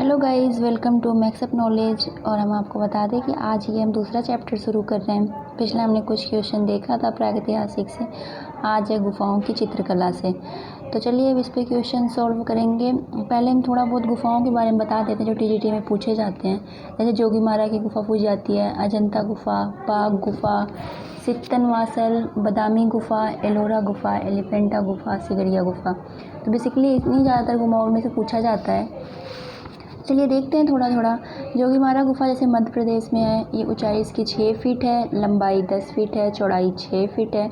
Hello guys, welcome to Maxup Knowledge. और हम आपको बता दें कि आज ही हम दूसरा चैप्टर शुरू कर रहे हैं। पिछले हमने कुछ क्वेश्चन देखा था प्रागैतिहासिक से, आज है गुफाओं की चित्रकला से। तो चलिए अब इस पे क्वेश्चन सॉल्व करेंगे। पहले हम थोड़ा बहुत गुफाओं के बारे में बता देते हैं जो टीजीटी में पूछे जाते हैं। जैसे जोगीमारा की गुफा पूछी जाती है, अजंता गुफा, बाघ गुफा, सित्तनवासल, बदामी गुफा, एलोरा गुफा, एलिफेंटा गुफा, सिगरिया गुफा। तो बेसिकली इतनी ज़्यादातर गुफाओं में से पूछा जाता है। चलिए देखते हैं थोड़ा थोड़ा। जोगीमारा गुफा जैसे मध्य प्रदेश में है। ये ऊंचाई इसकी 6 फीट है, लंबाई 10 फीट है, चौड़ाई 6 फीट है।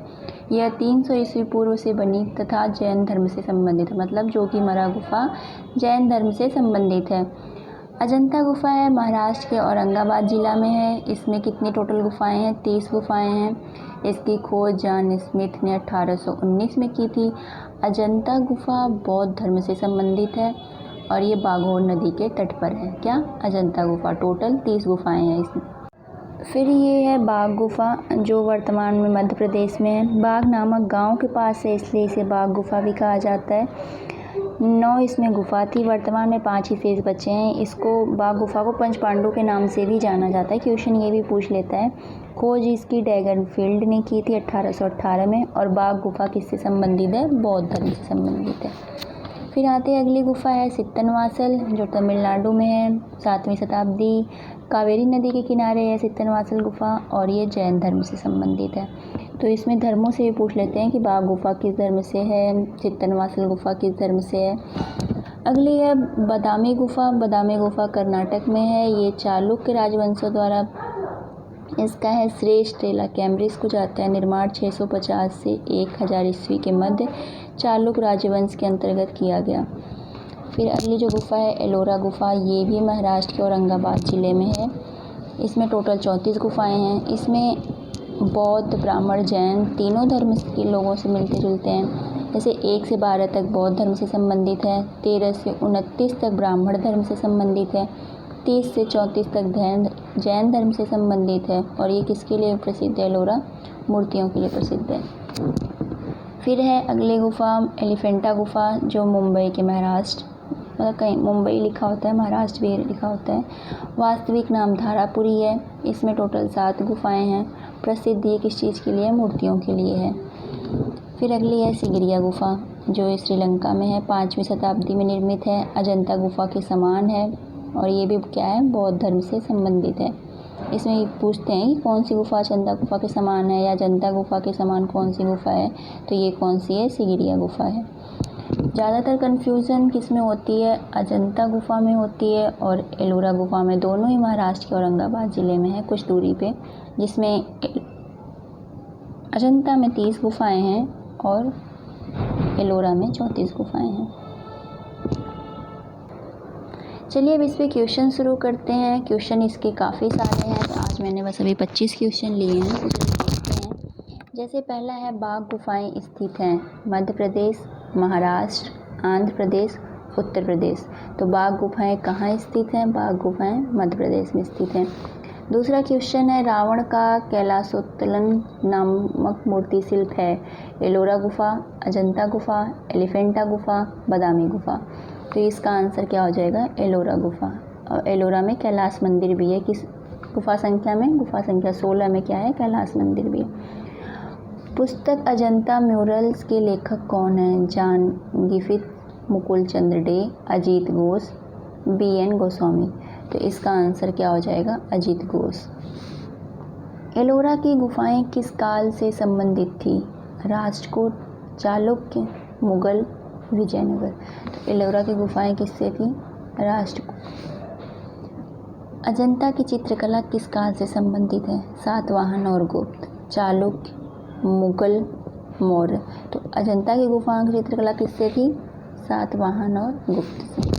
यह 300 ईस्वी पूर्व से बनी तथा जैन धर्म से संबंधित है। मतलब जोगीमारा गुफा जैन धर्म से संबंधित है। अजंता गुफा है, महाराष्ट्र के औरंगाबाद जिला में है। इसमें कितनी टोटल गुफाएं हैं? 30 गुफाएं हैं। इसकी खोज जॉन स्मिथ ने 1819 में की थी। अजंता गुफा बौद्ध धर्म से संबंधित है और ये बाघोर नदी के तट पर है। क्या? अजंता गुफा। टोटल 30 गुफाएं हैं इसमें। फिर ये है बाघ गुफा जो वर्तमान में मध्य प्रदेश में है। बाघ नामक गांव के पास है, इसलिए इसे बाघ गुफा भी कहा जाता है। 9 इसमें गुफा थी, वर्तमान में 5 ही फेस बचे हैं। इसको बाघ गुफा को पंच पांडु के नाम से भी जाना जाता है। क्वेश्चन ये भी पूछ लेता है। खोज इसकी डैगनफील्ड ने की थी 1818 में। और बाघ गुफा किससे संबंधित है? बौद्ध धर्म से संबंधित है। फिर आते हैं अगली गुफा है सित्तनवासल जो तमिलनाडु में है। 7वीं शताब्दी, कावेरी नदी के किनारे है सित्तनवासल गुफा और ये जैन धर्म से संबंधित है। तो इसमें धर्मों से भी पूछ लेते हैं कि बाघ गुफा किस धर्म से है, सित्तनवासल गुफा किस धर्म से है। अगली है बदामी गुफा। बदामी गुफा कर्नाटक में है। ये चालुक्य राजवंशों द्वारा इसका है श्रेष्ठ टेला कैम्ब्रिज को जाता है। निर्माण 650 से 1000 ईस्वी के मध्य चालुक्य राजवंश के अंतर्गत किया गया। फिर अगली जो गुफा है एलोरा गुफा, ये भी महाराष्ट्र के औरंगाबाद ज़िले में है। इसमें टोटल 34 गुफाएं हैं। इसमें बौद्ध, ब्राह्मण, जैन तीनों धर्म के लोगों से मिलते जुलते हैं। जैसे 1 से 12 तक बौद्ध धर्म से संबंधित है, 13 से 29 तक ब्राह्मण धर्म से संबंधित है, 30 से 34 तक जैन धर्म से संबंधित है। और ये किसके लिए प्रसिद्ध है? एलोरा मूर्तियों के लिए प्रसिद्ध है। फिर है अगली गुफा एलिफेंटा गुफा जो मुंबई के महाराष्ट्र, मतलब कहीं मुंबई लिखा होता है, महाराष्ट्र भी लिखा होता है। वास्तविक नाम धारापुरी है। इसमें टोटल 7 गुफाएं हैं। प्रसिद्ध ये किस चीज़ के लिए? मूर्तियों के लिए है। फिर अगली है सिगरिया गुफा जो श्रीलंका में है। 5वीं शताब्दी में निर्मित है। अजंता गुफा के समान है और ये भी क्या है? बौद्ध धर्म से संबंधित है। इसमें पूछते हैं कि कौन सी गुफा अजंता गुफा के समान है या अजंता गुफा के समान कौन सी गुफा है, तो ये कौन सी है? सिगरिया गुफा है। ज़्यादातर कन्फ्यूज़न किस में होती है? अजंता गुफा में होती है और एलोरा गुफा में। दोनों ही महाराष्ट्र के औरंगाबाद ज़िले में है, कुछ दूरी पे। जिसमें अजंता में 30 गुफाएं हैं और एलोरा में 34 गुफाएं हैं। चलिए अब इस पे क्वेश्चन शुरू करते हैं। क्वेश्चन इसके काफ़ी सारे हैं, तो आज मैंने बस अभी 25 क्वेश्चन लिए हैं, तो देखते हैं। जैसे पहला है बाघ गुफाएं स्थित हैं मध्य प्रदेश, महाराष्ट्र, आंध्र प्रदेश, उत्तर प्रदेश। तो बाघ गुफाएं कहाँ स्थित हैं? बाघ गुफाएं मध्य प्रदेश में स्थित हैं। दूसरा क्वेश्चन है रावण का कैलाशोत्तोलन नामक मूर्ति शिल्प है। एलोरा गुफा, अजंता गुफा, एलिफेंटा गुफा, बदामी गुफा। तो इसका आंसर क्या हो जाएगा? एलोरा गुफा। और एलोरा में कैलाश मंदिर भी है। किस गुफा संख्या में? गुफा संख्या 16 में क्या है? कैलाश मंदिर भी है। पुस्तक अजंता म्यूरल्स के लेखक कौन हैं? जॉन गिफिथ, मुकुल चंद्र डे, अजीत घोष, BN गोस्वामी। तो इसका आंसर क्या हो जाएगा? अजीत घोष। एलोरा की गुफाएं किस काल से संबंधित थी? राष्ट्रकूट, चालुक्य, मुगल, विजयनगर। तो एलोरा की गुफाएं किससे थी? राष्ट्रकूट। अजंता की चित्रकला किस काल से संबंधित है? सातवाहन और गुप्त, चालुक्य, मुगल, मौर्य। तो अजंता की गुफाओं की चित्रकला किससे थी? सातवाहन और गुप्त से।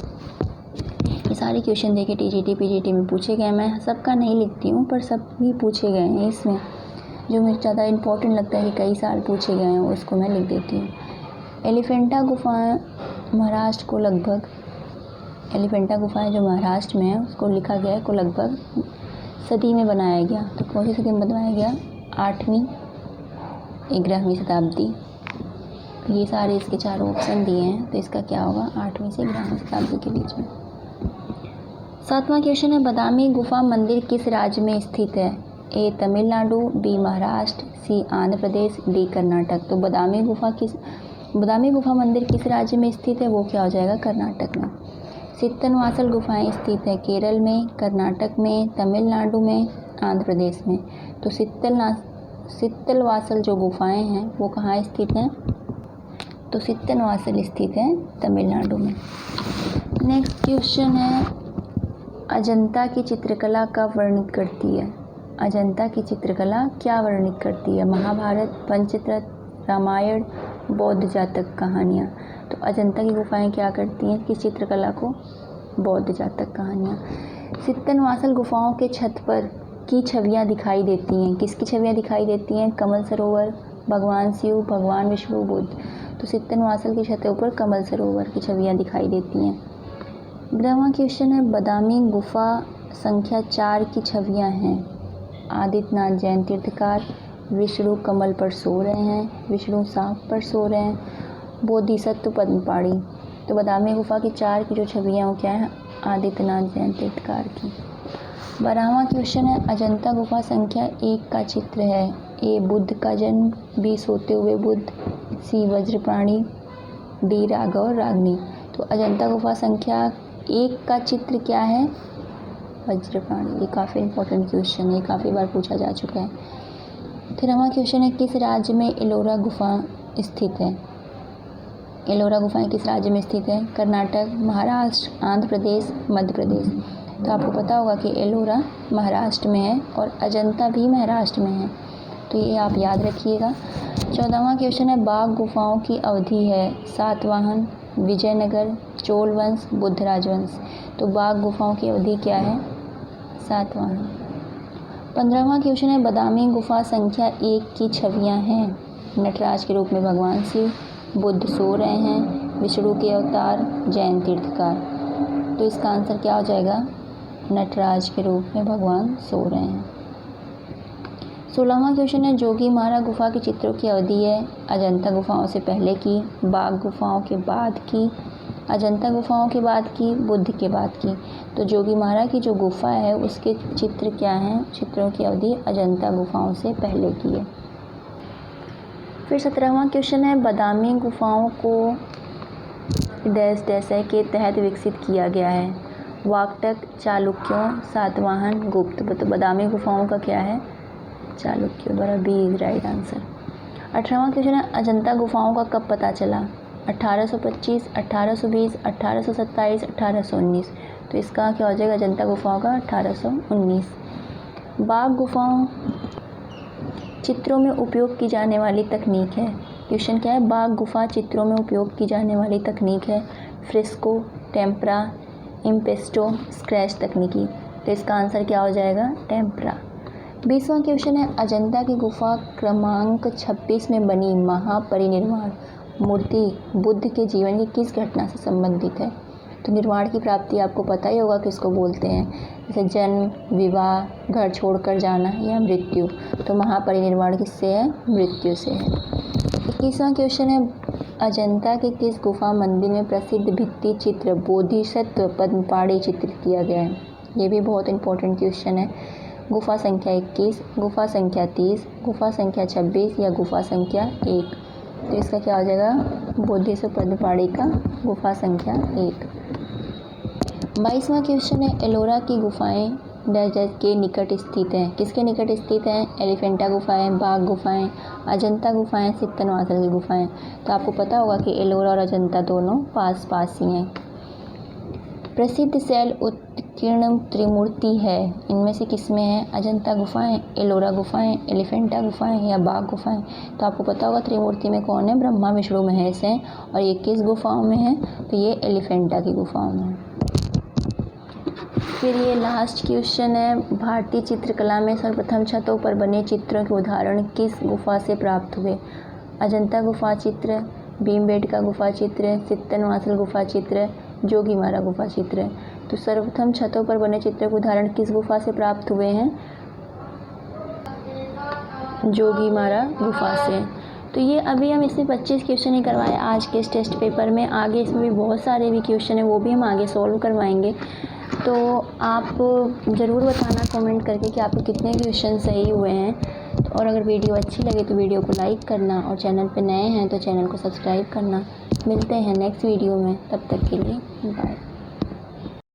ये सारे क्वेश्चन देखे टीजीटी पीजीटी में पूछे गए। मैं सबका नहीं लिखती हूँ पर सब भी पूछे गए हैं। इसमें जो मुझे ज़्यादा इम्पोर्टेंट लगता है कि कई साल पूछे गए हैं उसको मैं लिख देती हूँ। एलिफेंटा गुफाएं महाराष्ट्र को लगभग, एलिफेंटा गुफाएं जो महाराष्ट्र में है उसको लिखा गया है को लगभग सदी में बनाया गया। तो कौन सी सदी में बनाया गया? 8वीं 11वीं शताब्दी। ये सारे इसके चारों ऑप्शन दिए हैं, तो इसका क्या होगा? 8वीं से 11वीं शताब्दी के बीच में। 7वां क्वेश्चन है बादामी गुफा मंदिर किस राज्य में स्थित है? ए तमिलनाडु, बी महाराष्ट्र, सी आंध्र प्रदेश, डी कर्नाटक। तो बादामी गुफा मंदिर किस राज्य में स्थित है? वो क्या हो जाएगा? कर्नाटक में। सित्तनवासल गुफाएं स्थित है केरल में, कर्नाटक में, तमिलनाडु में, आंध्र प्रदेश में। तो सित्तलवासल जो गुफाएं हैं वो कहाँ स्थित हैं? तो सित्तनवासल स्थित है तमिलनाडु में। नेक्स्ट क्वेश्चन है अजंता की चित्रकला का वर्णित करती है? अजंता की चित्रकला क्या वर्णित करती है? महाभारत, पंचतंत्र, रामायण, बौद्ध जातक कहानियाँ। तो अजंता की गुफाएं क्या करती हैं? किस चित्रकला को? बौद्ध जातक कहानियाँ। सित्तनवासल गुफाओं के छत पर की छवियाँ दिखाई देती हैं। किसकी छवियाँ दिखाई देती हैं? कमल सरोवर, भगवान शिव, भगवान विष्णु, बुद्ध। तो सित्तनवासल की छतों पर कमल सरोवर की छवियाँ दिखाई देती हैं। 11वां क्वेश्चन है बादामी गुफा संख्या 4 की छवियाँ हैं। आदित्यनाथ जैन तीर्थकार, विष्णु कमल पर सो रहे हैं, विष्णु सांप पर सो रहे हैं, बोधिसत्व पद्मपाणी। तो बादामी गुफा की 4 की जो छवियाँ वो क्या है? आदित्यनाथ जैन तीर्थकार की। 12वां क्वेश्चन है अजंता गुफा संख्या 1 का चित्र है। ए बुद्ध का जन्म, बी सोते हुए बुद्ध, सी वज्र प्राणी, डी राघव और रागनी। तो अजंता गुफा संख्या 1 का चित्र क्या है? वज्र प्राणी। ये काफ़ी इंपॉर्टेंट क्वेश्चन है, काफ़ी बार पूछा जा चुका है। 13वां क्वेश्चन है किस राज्य में एलोरा गुफा स्थित है? एलोरा गुफाएं किस राज्य में स्थित है? कर्नाटक, महाराष्ट्र, आंध्र प्रदेश, मध्य प्रदेश। तो आपको पता होगा कि एलोरा महाराष्ट्र में है और अजंता भी महाराष्ट्र में है, तो ये आप याद रखिएगा। 14वां क्वेश्चन है बाघ गुफाओं की अवधि है। सातवाहन, विजयनगर, चोल वंश, बुद्ध राजवंश। तो बाघ गुफाओं की अवधि क्या है? सातवाहन। 15वां क्वेश्चन है बादामी गुफा संख्या 1 की छवियां हैं। नटराज के रूप में भगवान शिव, बुद्ध सो रहे हैं, विष्णु के अवतार, जैन तीर्थकार। तो इसका आंसर क्या हो जाएगा? नटराज के रूप में भगवान सो रहे हैं। 16वां क्वेश्चन है जोगीमारा गुफा के चित्रों की अवधि है। अजंता गुफाओं से पहले की, बाघ गुफाओं के बाद की, अजंता गुफाओं के बाद की, बुद्ध के बाद की। तो जोगीमारा की जो गुफा है उसके चित्र क्या हैं? चित्रों की अवधि अजंता गुफाओं से पहले की है। फिर 17वां क्वेश्चन है बादामी गुफाओं को डैश डैश के तहत विकसित किया गया है। वाकटक, चालुक्यों, सातवाहन, गुप्त। तो बादामी गुफाओं का क्या है? चालुक्यों द्वारा। B is right answer. 18वां क्वेश्चन है अजंता गुफाओं का कब पता चला? 1825, 1820, 1827, 1819। तो इसका क्या हो जाएगा? अजंता गुफाओं का 1819। बाघ गुफाओं चित्रों में उपयोग की जाने वाली तकनीक है। क्वेश्चन क्या है? बाघ गुफा चित्रों में उपयोग की जाने वाली तकनीक है। फ्रेस्को, टेम्परा, इम्पेस्टो, स्क्रैच तकनीकी। तो इसका आंसर क्या हो जाएगा? टेम्परा। 20वां क्वेश्चन है अजंता की गुफा क्रमांक 26 में बनी महापरिनिर्वाण मूर्ति बुद्ध के जीवन की किस घटना से संबंधित है? तो निर्वाण की प्राप्ति आपको पता ही होगा किसको बोलते हैं, जैसे जन्म, विवाह, घर छोड़कर जाना या मृत्यु। तो महापरिनिर्वाण किससे है? मृत्यु से है। 21वां क्वेश्चन है अजंता के किस गुफा मंदिर में प्रसिद्ध भित्ति चित्र बोधिसत्व पद्मपाणी चित्रित किया गया है? ये भी बहुत इंपॉर्टेंट क्वेश्चन है। गुफा संख्या 21, गुफा संख्या 30, गुफा संख्या 26 या गुफा संख्या 1। तो इसका क्या हो जाएगा? बोधिसत्व पद्मपाणी का गुफा संख्या 1। 22वां क्वेश्चन है एलोरा की गुफाएं डैश डैश के निकट स्थित हैं। किसके निकट स्थित हैं? एलिफेंटा गुफाएं, बाघ गुफाएं, अजंता गुफाएं, सित्तनवासल की गुफाएं। तो आपको पता होगा कि एलोरा और अजंता दोनों पास पास ही हैं। प्रसिद्ध शैल उत्कीर्ण त्रिमूर्ति है, इनमें से किसमें है? अजंता गुफाएं, एलोरा गुफाएं, एलिफेंटा गुफाएं या बाघ गुफाएं। तो आपको पता होगा त्रिमूर्ति में कौन है? ब्रह्मा विष्णु महेश हैं। और ये किस गुफाओं में है? तो ये एलिफेंटा की गुफाओं में है। फिर ये लास्ट क्वेश्चन है भारतीय चित्रकला में सर्वप्रथम छतों पर बने चित्रों के उदाहरण किस गुफा से प्राप्त हुए? अजंता गुफा चित्र, भीमबेटका गुफा चित्र, सित्तनवासल गुफा चित्र, जोगीमारा गुफा चित्र। तो सर्वप्रथम छतों पर बने चित्र के उदाहरण किस गुफा से प्राप्त हुए हैं? जोगीमारा गुफा से। तो ये अभी हम इसमें 25 क्वेश्चन ही करवाए आज के इस टेस्ट पेपर में। आगे इसमें भी बहुत सारे भी क्वेश्चन है, वो भी हम आगे सॉल्व करवाएंगे। तो आप ज़रूर बताना कमेंट करके कि आपके कितने क्वेश्चन सही हुए हैं। और अगर वीडियो अच्छी लगे तो वीडियो को लाइक करना और चैनल पे नए हैं तो चैनल को सब्सक्राइब करना। मिलते हैं नेक्स्ट वीडियो में, तब तक के लिए बाय।